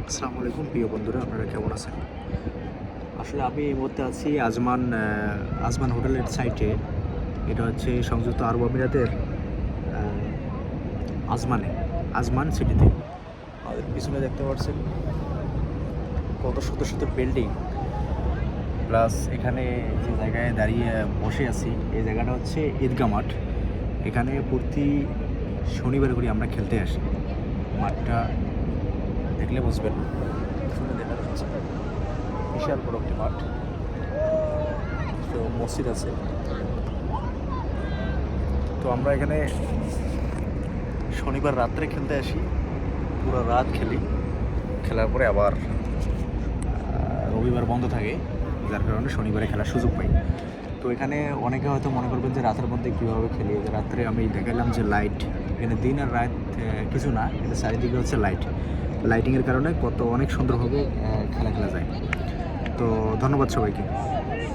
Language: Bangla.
আসসালামু আলাইকুম প্রিয় বন্ধুরা, আপনারা কেমন আছেন? আসলে আমি এই মুহূর্তে আছি আজমান হোটেলের সাইটে। এটা হচ্ছে সংযুক্ত আরব আমিরাতের আজমান সিটিতে। আমাদের পিছনে দেখতে পাচ্ছেন কত শত শত বিল্ডিং, প্লাস এখানে যে জায়গায় দাঁড়িয়ে বসে আছি এই জায়গাটা হচ্ছে ঈদগাহ মাঠ। এখানে প্রতি শনিবার করে আমরা খেলতে আসি। মাঠটা দেখলে বুঝবেন, পিছনে দেখা যাচ্ছে বিশাল বড় একটি মাঠ। তো মসজিদ আছে। তো আমরা এখানে শনিবার রাত্রে খেলতে আসি, পুরো রাত খেলি। খেলার পরে আবার রবিবার বন্ধ থাকে, যার কারণে শনিবারে খেলার সুযোগ পাই। তো এখানে অনেকে হয়তো মনে করবেন যে রাতের মধ্যে কীভাবে খেলি। যে রাত্রে আমি দেখালাম যে লাইট, এখানে দিন আর রাত কিছু না, এটা চারিদিকে হচ্ছে লাইটিংয়ের কারণে অনেক সুন্দরভাবে খেলা যায়। তো ধন্যবাদ সবাইকে।